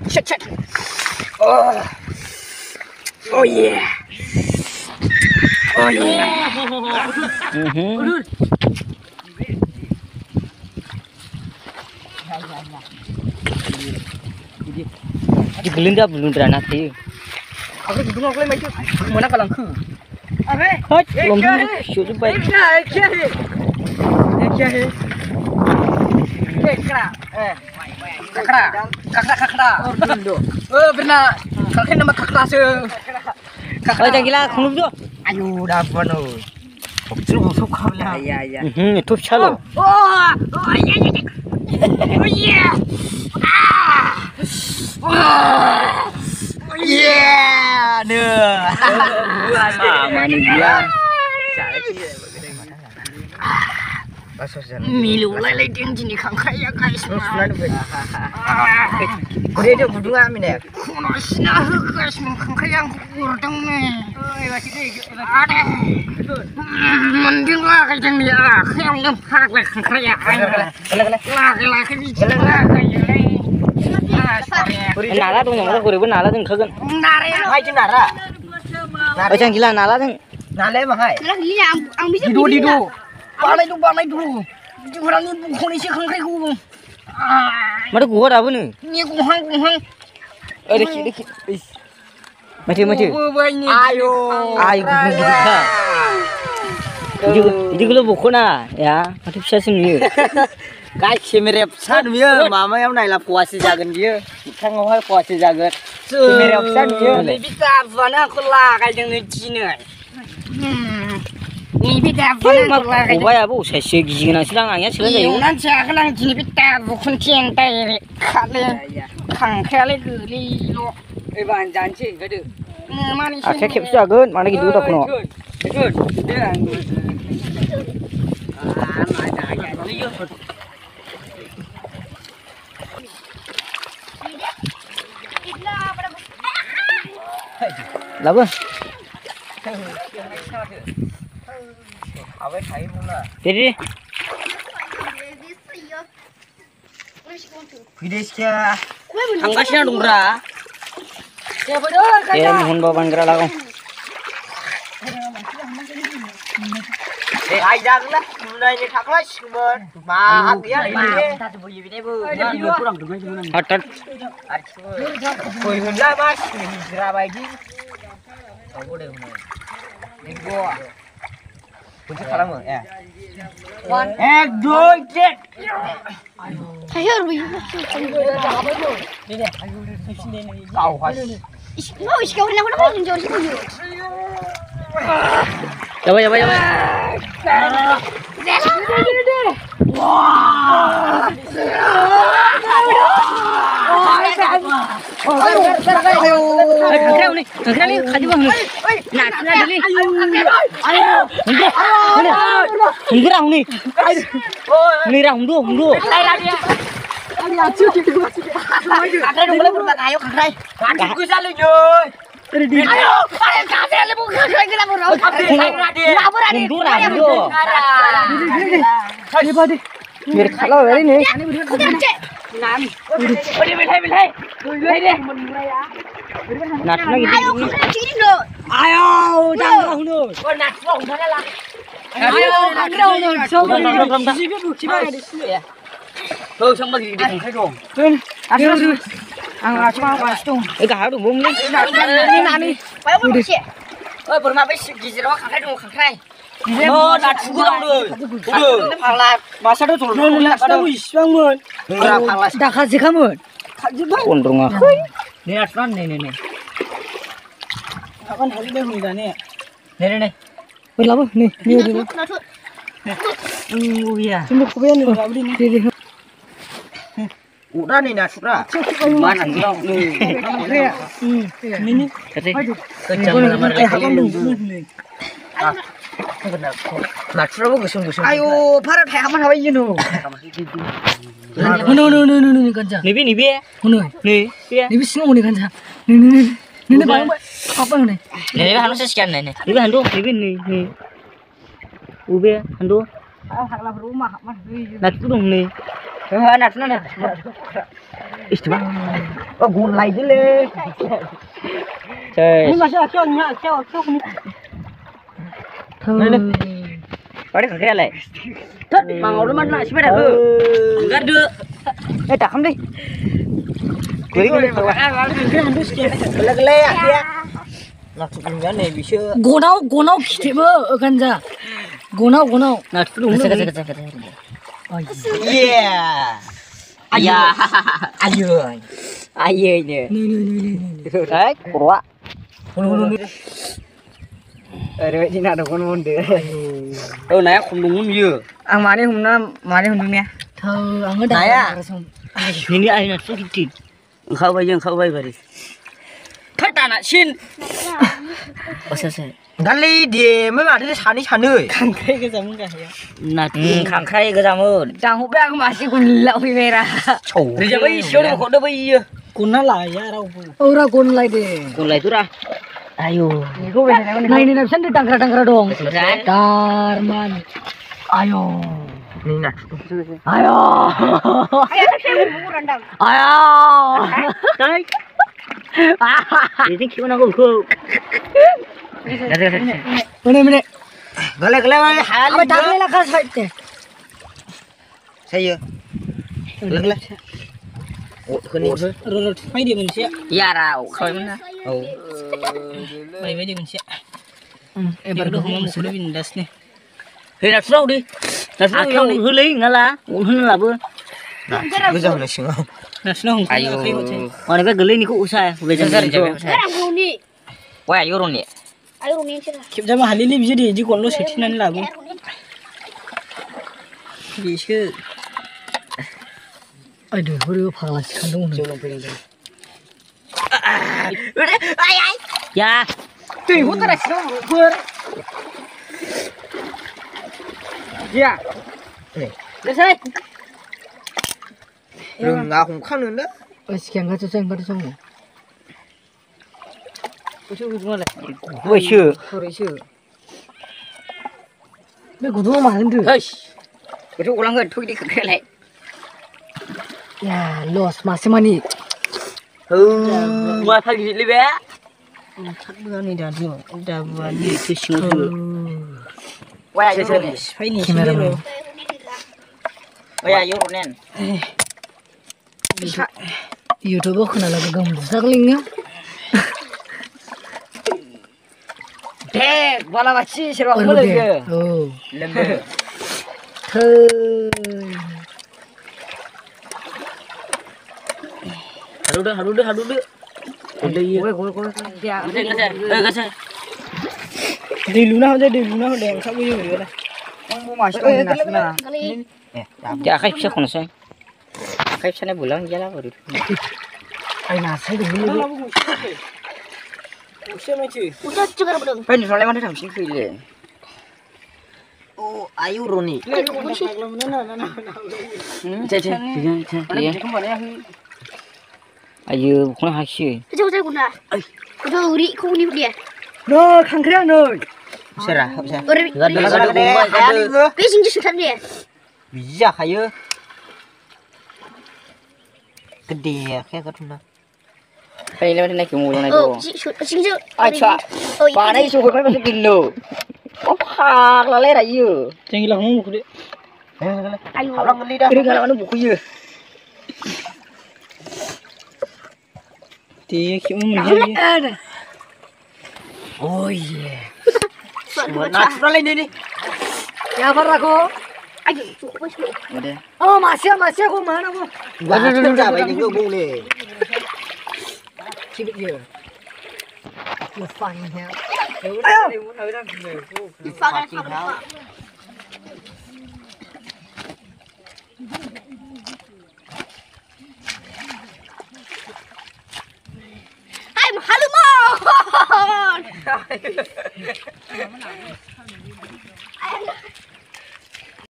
Shit. Oh yeah. Di belum nanti. Aku duduk aku lagi mana kalau aku. Hot, belum shoot baik. Kakak. Oh, benar. Kakak nama kakak se. Oh, jangan gila, khunub jo. Ayo, dapat no. Busuk kau lah. Iya. Itu chalo. Oh, iya. Oh yeah, Sama nih dia. Milu lele din jini kangkai ya guys. Kau dia budung amin ya. Kono sina guys kangkai yang kurdang nih. Ada. Mending lah kayak ni ah. Yang nampak lah kangkai ya. Lagi ni jalan kayak. Nala tuh nyamuk kuribu nala tuh kagen. Nara ya. Hai tu nara. Oh jangan gila nala tuh. Nara mah hai. Didu. Balai dulu. Orang ni bukan isi kangkai ku. Mada gua dah pun. Ni kuhang. Dikit. Macam. Ayo. Gitu. Jadi kalau bukan ya, mati bisa sendiri. Guys, semirip san dia, mama yang naik lah puasa jagan dia. Kita ngawal puasa jagan. Semirip san dia. Lebih tak mana aku lah kayak yang Cina. Lebih tak mana aku lah. Ubah ya bu, saya gizi nasi lang angin sila saya. Nanti aku lang lebih tak bukan cintai kali. Kangkai geli lo. Iban janji gede. Mana sih? Akhir kip jagan, mana gitu tak puno. Good. Dia. Lapa? Awet hai mula. Jadi. Videos kya? Angkasnya dungra. Ya betul kan? Ya mohon bawa bangkara lagu. Ai dah lah. Mulai ni tak kelas ber. Mahal dia ni. Tak boleh bini bu. Kurang dengar jangan. Hatat. Koi hula mas. Hijrah bagi. Tak boleh huna. Ni gua. Kunci salam ya. 1, 2, 3. Ayo lebih. Kau has. Mau iskau nak nak mau jauh sini. Coba. Kangkrai ni, kaji bang. Nak dulu. Hundur ni. Hundur. Kangkrai dong boleh berbuat ayo kangkrai. Aku salah joy. Ayo, kangkrai lebu kangkrai kita buruk. Hundur. Biar kalau hari ni. Bilai. Nak lagi. Ayo, jangan hundur. Oh, nak hundur lah. Ayo, kangkrai. Thôi xong bagi dia kangkrai dong. Aduh. Angkat cuma pas tu. Kau ada bom ni. Nani. Bayu boleh sih. Oh, berma bes gizero kangkrai dong kangkrai. Oh, nak sugu dong dulu. Ini panglas. Masa tu turun. Masa wis bangun. Panglas. Dah kasih kamu. Kondong aku. Ni aturan ni. Kapan hari dia hujan ni? Ni. Berapa? Ni. Oh iya. Cuma kau yang ni. Udah nih nasra. Mana kau ni? Ini. Kecam nama lagi. Nasra bu gusung. Ayo, parat hai aman hawa yino. No kanca. Nibi. Ni. Ni singo ni kanca. Ni bang. Apa ni? Nibi handu sekian ni. Nibi handu. Ni. Ube handu. Haklah rumah. Nak turun ni. Nat nó nè. Gùn lại chứ lê. Trời. Nhưng mà sao cho nhá cho không Lên. Có đấy cái này. Thất mà ngồi nó lại sẽ đẹp gắt đưa. Ê tả không đi. Quý cái lê à kia. Nó chụp cái này bị chưa. 고나오 기대버 간자. 고나오. Nat đúng rồi. Yeah. Aya. Ai nè. Đấy, quá. Rồi chị nào đâu con môn được. Nãy không đúng như. Ăn mà đi hôm đúng nè. 더 안을 나야. 그래서 Ini ai nè số kịch. Khâu bây vậy. Thất tàn ạ xin. Sao. Gali đi mới mà đi chán ơi. 강 cái giống cái Nà khẳng khay cái giam 장 후배하고 마시고 일라오이메라 Chủ. Bây giờ bây giờ nó có bây giờ. 고날라야라고 어라 고날라이데 Còn lại tôi ra. Ayo. 이거 왜 나이니 납산데 땅그라 동 Right. 달만 아요 Ni nè. 아요 Ayo, saya mau rendang. 아요 Đấy. Thì thích khiêu nó cũng không. 뭐네 Cái này hả? 아마 다글라 가서 할때 Sao giờ? Lên. Ủa, khơi đi. rồi mấy điểm mình sẽ Dạ nào, khơi mình. Ồ. mấy điểm mình sẽ em bắt đầu không muốn mình đất này Thì đặt sâu đi. Đặt sâu không đi. Hứa lý ngã lá. Hứa là bữa. Bây giờ là sướng không? 나 수능 Ayo. Mà này cái gửi ní cũng sai. Về chân chân. Sekarang Runi. Quay vô rồi nè. Ayo Runi sih. 김자만 할 일이 비지 이제 걸로 세팅하는 라고 이게 아이들 우리 파라시 간다 오늘 Dạ. 또 이거 따라 싫어 그 야. 그래서 Rừng ngã không khăn nữa đó. 어떻게 안 가져 좀 가져 좀. 그저 그거래. Vừa chưa. 그러시. 내 고도 많은데. Hơi. Cái chỗ lăng gần thôi đi cái này. 야, 로스 마시마니. Mà thay gì đi bé. 착부하니 다죠. 다부하니 Cái sướng chưa. Quay vô rồi. 파이니 카메라로. Quay vô rồi nè. 유튜브 하나라고 금 사글링요? Thế, qua là chị sẽ 어디? không lên kìa. 어. Lên kìa. 그 Haru đưa. đây Cái xe. đi luna không đèn sao bây giờ vậy? Không mà sao nè. Kali. Dạ khách sẽ không sao. Khách sẽ này buổi lăng giá lá rồi. 아니 나 살도 모르고 Udah juga belum. Phải nói lại mà thằng xin khơi liền. Ô, ai yêu rồi nè. Chơi. Ayo, không hay chơi. Coba saya guna. Udah uri, kau ni dia. 너 강크랑 너 Sao ra? Không sao. Uri. Gần đây. Bising justru dia. Bisa kayo. Gede kayak gitu nah. Kayak ini naik mobil naik Oh, tuh. sing ju. Acha. Panai suhu berapa masuk kilo? Oh, hak lalai rayu. 쟁이랑 뭐 그래 Ayo. Orang geli dah. Ini kalau mana buku ya? 뒤에 키우면 문제지 Oh iya. Natural ini nih. 야 봐라고 Ayo, cukup cukup. Udah. 마시야 그만하고 Waduh, udah baik juga bung nih. keep it here you're fine here Dipakai sama. Hai, mahal mo.